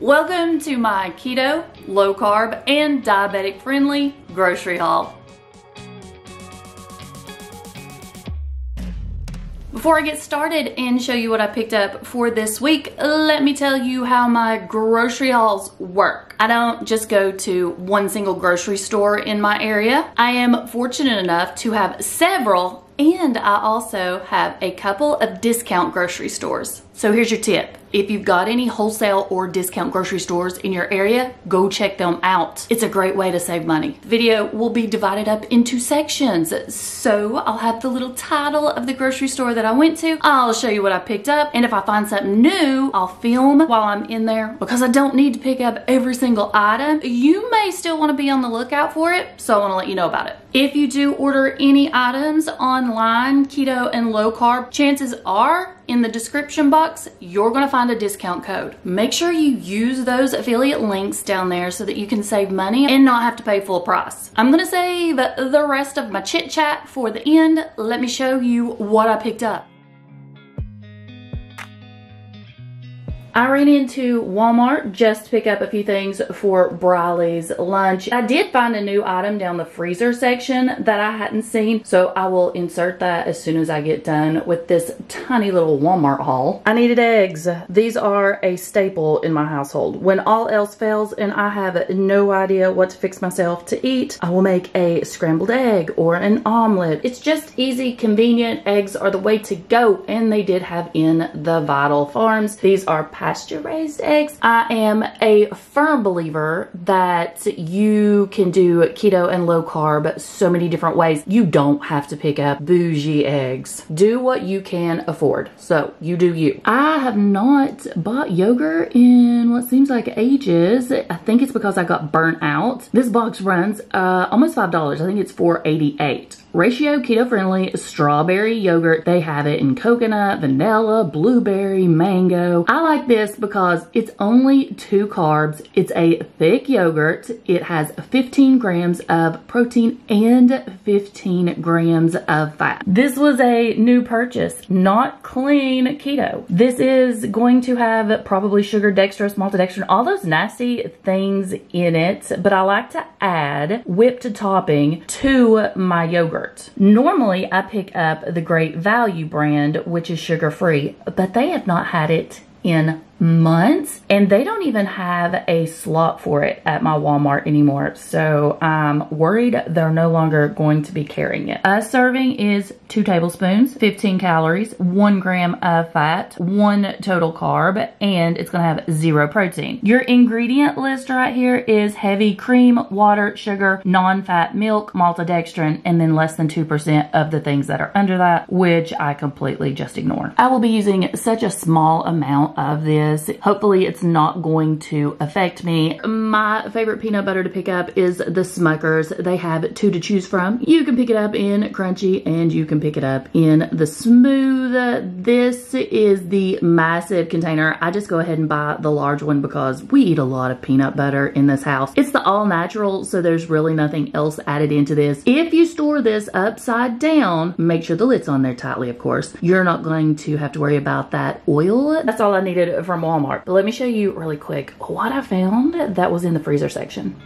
Welcome to my keto, low carb, and diabetic friendly grocery haul. Before I get started and show you what I picked up for this week, let me tell you how my grocery hauls work. I don't just go to one single grocery store in my area. I am fortunate enough to have several, and I also have a couple of discount grocery stores. So here's your tip. If you've got any wholesale or discount grocery stores in your area, go check them out. It's a great way to save money. The video will be divided up into sections. So I'll have the little title of the grocery store that I went to. I'll show you what I picked up. And if I find something new, I'll film while I'm in there because I don't need to pick up every single item. You may still want to be on the lookout for it, so I want to let you know about it. If you do order any items online, keto and low carb, chances are in the description box, you're gonna find a discount code. Make sure you use those affiliate links down there so that you can save money and not have to pay full price. I'm gonna save the rest of my chit chat for the end. Let me show you what I picked up. I ran into Walmart just to pick up a few things for Briley's lunch. I did find a new item down the freezer section that I hadn't seen, so I will insert that as soon as I get done with this tiny little Walmart haul. I needed eggs. These are a staple in my household. When all else fails and I have no idea what to fix myself to eat, I will make a scrambled egg or an omelet. It's just easy, convenient. Eggs are the way to go, and they did have in the Vital Farms. These are pasture-raised eggs. I am a firm believer that you can do keto and low carb so many different ways. You don't have to pick up bougie eggs. Do what you can afford. So you do you. I have not bought yogurt in what seems like ages. I think it's because I got burnt out. This box runs almost $5. I think it's $4.88. Ratio keto friendly strawberry yogurt. They have it in coconut, vanilla, blueberry, mango. I like this because it's only 2 carbs. It's a thick yogurt. It has 15 grams of protein and 15 grams of fat. This was a new purchase, not clean keto. This is going to have probably sugar, dextrose, maltodextrin, all those nasty things in it, but I like to add whipped topping to my yogurt. Normally, I pick up the Great Value brand, which is sugar-free, but they have not had it in months, and they don't even have a slot for it at my Walmart anymore, so I'm worried they're no longer going to be carrying it. A serving is 2 tablespoons, 15 calories, 1 gram of fat, 1 total carb, and it's gonna have 0 protein. Your ingredient list right here is heavy cream, water, sugar, non-fat milk, maltodextrin, and then less than 2% of the things that are under that, which I completely just ignore. I will be using such a small amount of this. Hopefully it's not going to affect me. My favorite peanut butter to pick up is the Smucker's. They have 2 to choose from. You can pick it up in crunchy and you can pick it up in the smooth. This is the massive container. I just go ahead and buy the large one because we eat a lot of peanut butter in this house. It's the all natural, so there's really nothing else added into this. If you store this upside down, make sure the lid's on there tightly, of course. You're not going to have to worry about that oil. That's all I needed from Walmart. But let me show you really quick what I found that was in the freezer section.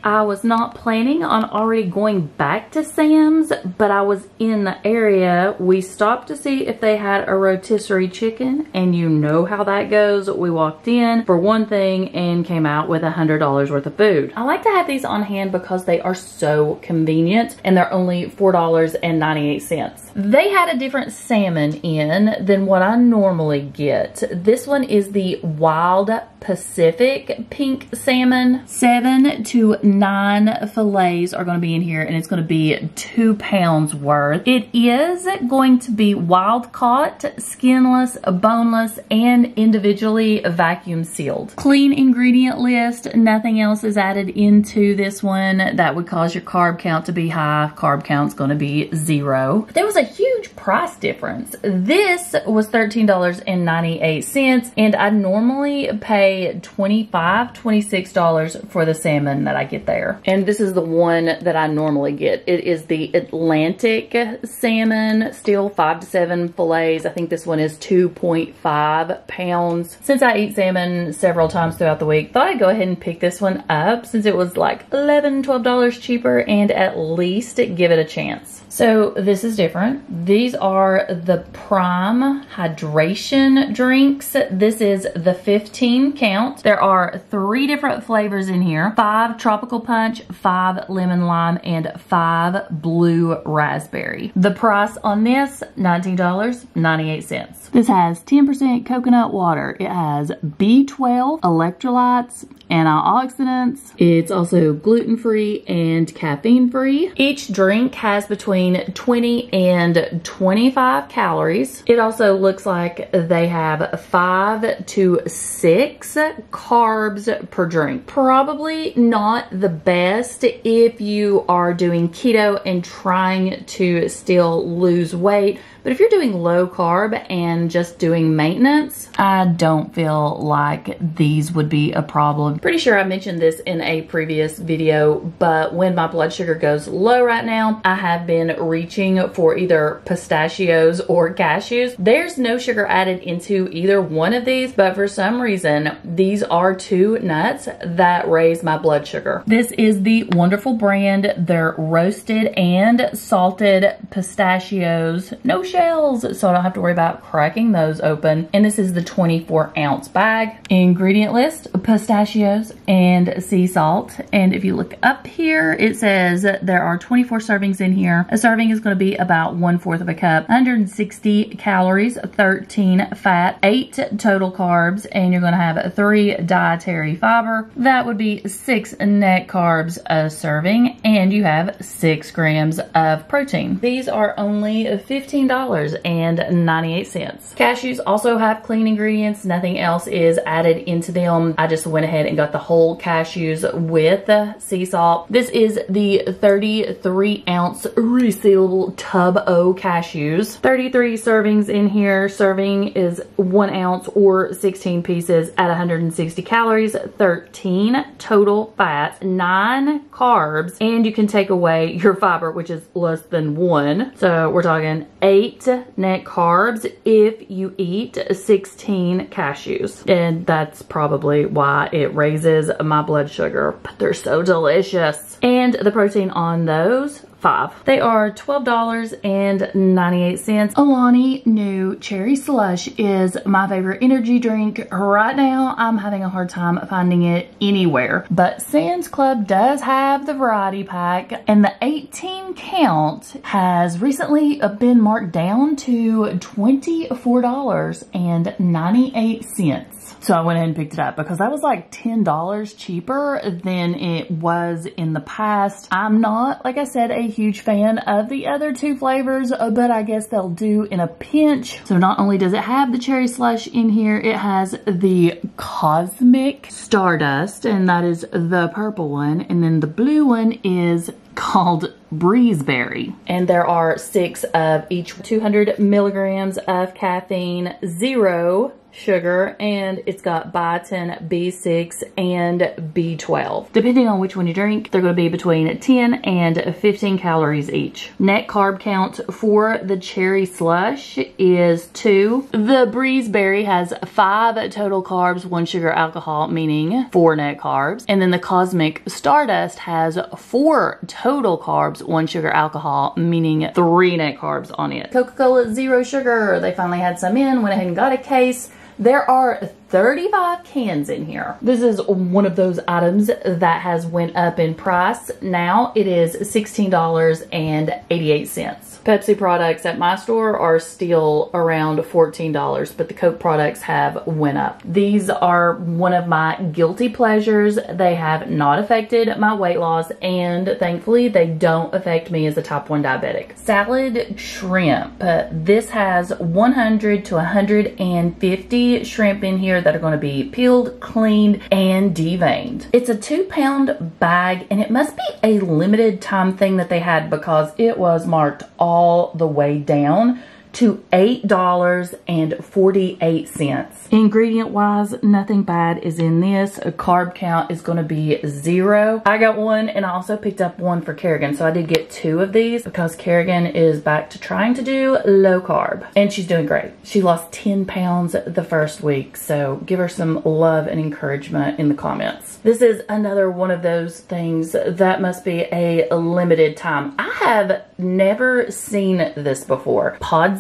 I was not planning on already going back to Sam's, but I was in the area. We stopped to see if they had a rotisserie chicken, and you know how that goes. We walked in for one thing and came out with $100 worth of food. I like to have these on hand because they are so convenient, and they're only $4.98. They had a different salmon in than what I normally get. This one is the Wild Pacific pink salmon. 7 to 9 fillets are going to be in here, and it's going to be 2 pounds worth. It is going to be wild caught, skinless, boneless, and individually vacuum sealed. Clean ingredient list. Nothing else is added into this one that would cause your carb count to be high. Carb count's going to be 0. There was a huge price difference. This was $13.98, and I normally pay $25, $26 for the salmon that I get there. And this is the one that I normally get. It is the Atlantic salmon, still 5 to 7 fillets. I think this one is 2.5 pounds. Since I eat salmon several times throughout the week, thought I'd go ahead and pick this one up since it was like $11, $12 cheaper, and at least give it a chance. So this is different. These are the Prime Hydration drinks. This is the 15 count. There are 3 different flavors in here. 5 tropical punch, 5 lemon lime, and 5 blue raspberry. The price on this, $19.98. This has 10% coconut water. It has B12, electrolytes, antioxidants. It's also gluten-free and caffeine-free. Each drink has between 20 and 25 calories. It also looks like they have 5 to 6 carbs per drink. Probably not the best if you are doing keto and trying to still lose weight. But if you're doing low carb and just doing maintenance, I don't feel like these would be a problem. Pretty sure I mentioned this in a previous video, but when my blood sugar goes low right now, I have been reaching for either pistachios or cashews. There's no sugar added into either one of these, but for some reason, these are 2 nuts that raise my blood sugar. This is the Wonderful brand. They're roasted and salted pistachios. No shells, so I don't have to worry about cracking those open. And this is the 24-ounce bag. Ingredient list: pistachios and sea salt. And if you look up here, it says there are 24 servings in here. A serving is going to be about 1/4 of a cup, 160 calories, 13 fat, 8 total carbs, and you're going to have 3 dietary fiber. That would be 6 net carbs a serving, and you have 6 grams of protein. These are only $15.98. Cashews also have clean ingredients. Nothing else is added into them. I just went ahead and got the whole cashews with the sea salt. This is the 33-ounce resealable tub o cashews. 33 servings in here. Serving is 1 ounce or 16 pieces at 160 calories, 13 total fats, 9 carbs, and you can take away your fiber, which is less than 1. So we're talking 8 net carbs if you eat 16 cashews. And that's probably why it raises my blood sugar, but they're so delicious. And the protein on those, 5. They are $12.98. Alani Nu Cherry Slush is my favorite energy drink. Right now, I'm having a hard time finding it anywhere, but Sam's Club does have the variety pack, and the 18 count has recently been marked down to $24.98. So I went ahead and picked it up because that was like $10 cheaper than it was in the past. I'm not, like I said, a huge fan of the other 2 flavors, but I guess they'll do in a pinch. So not only does it have the cherry slush in here, it has the Cosmic Stardust, and that is the purple one. And then the blue one is called Breezeberry. And there are 6 of each, 200 milligrams of caffeine, 0 sugar, and it's got biotin, B6, and B12. Depending on which one you drink, they're going to be between 10 and 15 calories each. Net carb count for the cherry slush is 2. The Breezeberry has 5 total carbs, 1 sugar, alcohol, meaning 4 net carbs. And then the Cosmic Stardust has 4 total carbs, 1 sugar, alcohol, meaning 3 net carbs on it. Coca-Cola Zero Sugar, they finally had some in, went ahead and got a case. There are 35 cans in here. This is one of those items that has went up in price. Now it is $16.88. Pepsi products at my store are still around $14, but the Coke products have went up. These are one of my guilty pleasures. They have not affected my weight loss, and thankfully they don't affect me as a type 1 diabetic. Salad shrimp. This has 100 to 150 shrimp in here. here that are going to be peeled, cleaned, and deveined. It's a 2-pound bag, and it must be a limited time thing that they had because it was marked all the way down to $8.48. Ingredient wise, nothing bad is in this. A carb count is going to be 0. I got one, and I also picked up one for Kerrigan, so I did get 2 of these because Kerrigan is back to trying to do low carb, and she's doing great. She lost 10 pounds the first week, so give her some love and encouragement in the comments. This is another one of those things that must be a limited time. I have never seen this before. Podsy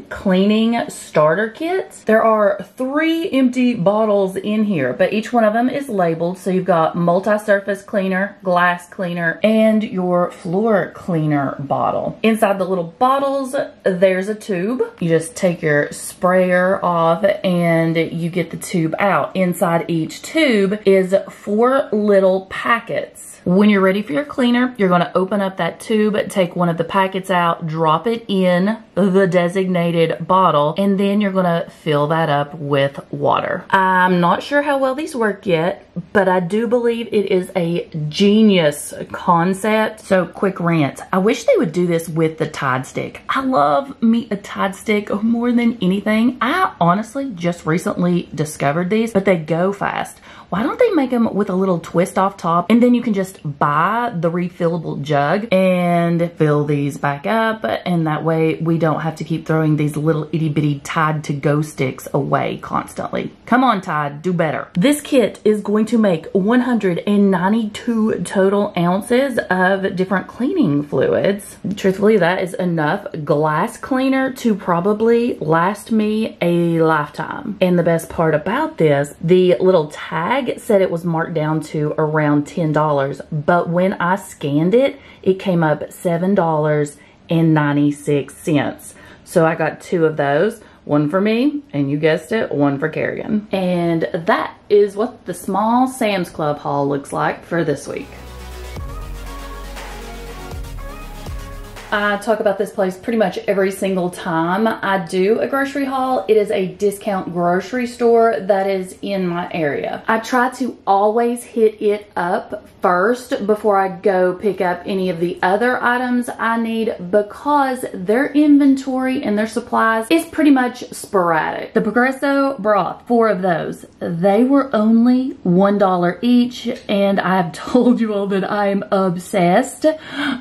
cleaning starter kits. There are 3 empty bottles in here, but each one of them is labeled. So you've got multi-surface cleaner, glass cleaner, and your floor cleaner bottle. Inside the little bottles, there's a tube. You just take your sprayer off and you get the tube out. Inside each tube is 4 little packets. When you're ready for your cleaner, you're going to open up that tube, take one of the packets out, drop it in the designated bottle, and then you're going to fill that up with water. I'm not sure how well these work yet, but I do believe it is a genius concept. So quick rant. I wish they would do this with the Tide stick. I love me a Tide stick more than anything. I honestly just recently discovered these, but they go fast. Why don't they make them with a little twist off top, and then you can just buy the refillable jug and fill these back up, and that way we don't have to keep throwing these little itty bitty Tide to go sticks away constantly. Come on, Tide, do better. This kit is going to make 192 total ounces of different cleaning fluids. Truthfully, that is enough glass cleaner to probably last me a lifetime. And the best part about this, the little tag said it was marked down to around $10, but when I scanned it, it came up $7.96. So I got 2 of those, one for me, and you guessed it, one for Kerrigan. And that is what the small Sam's Club haul looks like for this week. I talk about this place pretty much every single time I do a grocery haul. It is a discount grocery store that is in my area. I try to always hit it up first before I go pick up any of the other items I need because their inventory and their supplies is pretty much sporadic. The Progresso broth, 4 of those, they were only $1 each, and I've told you all that I'm obsessed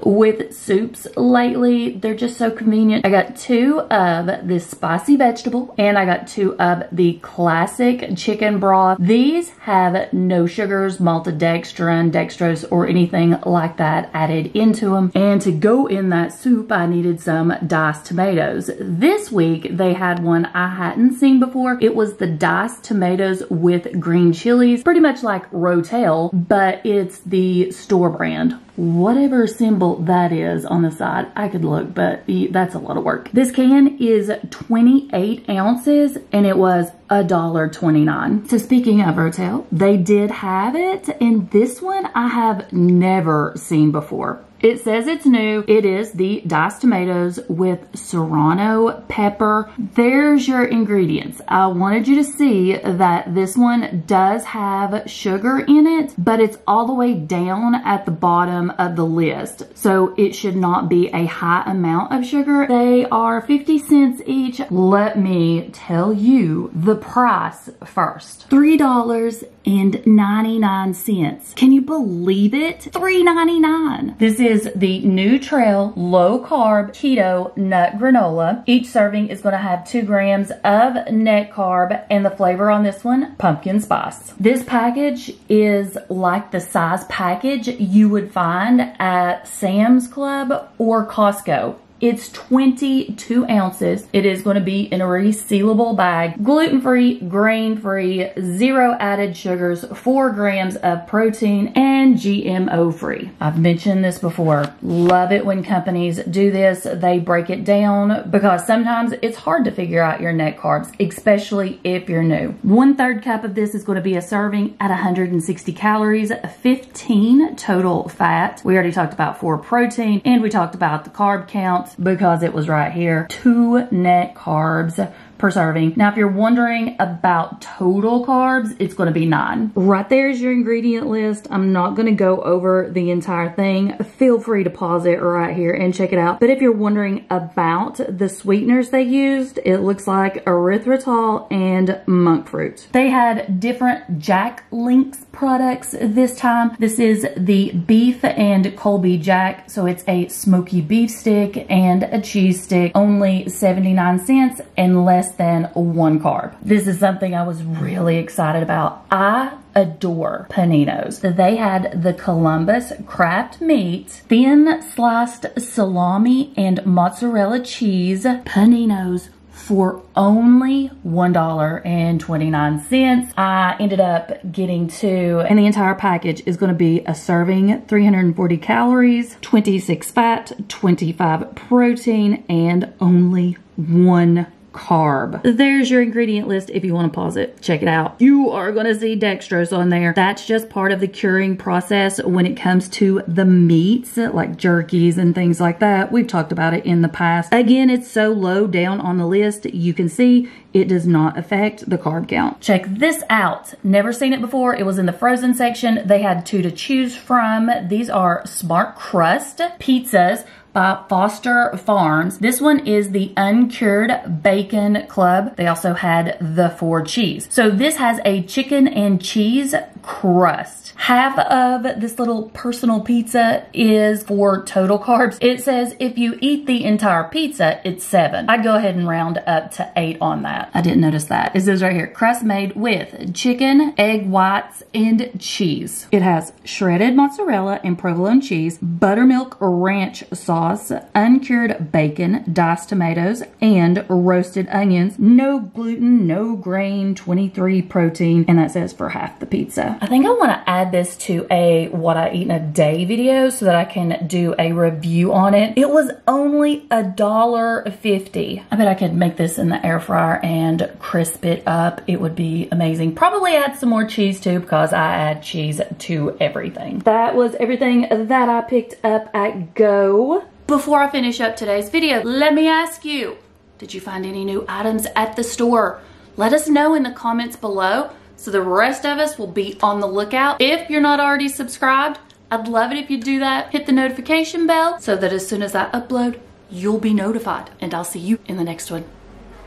with soups lately. They're just so convenient. I got 2 of this spicy vegetable, and I got 2 of the classic chicken broth. These have no sugars, maltodextrin, dextrose, or anything like that added into them. And to go in that soup, I needed some diced tomatoes. This week, they had one I hadn't seen before. It was the diced tomatoes with green chilies, pretty much like Rotel, but it's the store brand. Whatever symbol that is on the side, I could look, but that's a lot of work. This can is 28 ounces, and it was $1.29. So speaking of Rotel, they did have it, and this one I have never seen before. It says it's new. It is the diced tomatoes with serrano pepper. There's your ingredients. I wanted you to see that this one does have sugar in it, but it's all the way down at the bottom of the list. So it should not be a high amount of sugar. They are 50 cents each. Let me tell you the price first. $3.99. Can you believe it? $3.99. This is the New Trail Low Carb Keto Nut Granola. Each serving is going to have 2 grams of net carb, and the flavor on this one, pumpkin spice. This package is like the size package you would find at Sam's Club or Costco. It's 22 ounces. It is going to be in a resealable bag, gluten-free, grain-free, 0 added sugars, 4 grams of protein, and GMO-free. I've mentioned this before. Love it when companies do this. They break it down because sometimes it's hard to figure out your net carbs, especially if you're new. 1/3 cup of this is going to be a serving at 160 calories, 15 total fat. We already talked about 4 protein, and we talked about the carb count because it was right here. 2 net carbs per serving. Now, if you're wondering about total carbs, it's gonna be 9. Right there is your ingredient list. I'm not gonna go over the entire thing. Feel free to pause it right here and check it out. But if you're wondering about the sweeteners they used, it looks like erythritol and monk fruit. They had different Jack Links products this time. This is the beef and Colby Jack. So it's a smoky beef stick and a cheese stick, only 79 cents and less than 1 carb. This is something I was really excited about. I adore paninos. They had the Columbus craft meat, thin sliced salami and mozzarella cheese paninos for only $1.29. I ended up getting 2, and the entire package is going to be a serving, 340 calories, 26 fat, 25 protein, and only 1 carb. There's your ingredient list if you want to pause it. Check it out. You are going to see dextrose on there. That's just part of the curing process when it comes to the meats, like jerkies and things like that. We've talked about it in the past. Again, it's so low down on the list, you can see it does not affect the carb count. Check this out. Never seen it before. It was in the frozen section. They had 2 to choose from. These are Smart Crust pizzas by Foster Farms. This one is the Uncured Bacon Club. They also had the 4 cheese. So this has a chicken and cheese crust. Half of this little personal pizza is for total carbs. It says if you eat the entire pizza, it's 7. I'd go ahead and round up to 8 on that. I didn't notice that. It says right here, crust made with chicken, egg whites, and cheese. It has shredded mozzarella and provolone cheese, buttermilk ranch sauce, uncured bacon, diced tomatoes, and roasted onions. No gluten, no grain, 23 protein, and that says for half the pizza. I think I want to add this to a what I eat in a day video so that I can do a review on it. It was only $1.50. I bet I could make this in the air fryer and crisp it up. It would be amazing. Probably add some more cheese too, because I add cheese to everything. That was everything that I picked up at Go. Before I finish up today's video, let me ask you, did you find any new items at the store? Let us know in the comments below, so the rest of us will be on the lookout. If you're not already subscribed, I'd love it if you do that. Hit the notification bell so that as soon as I upload, you'll be notified. And I'll see you in the next one.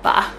Bye.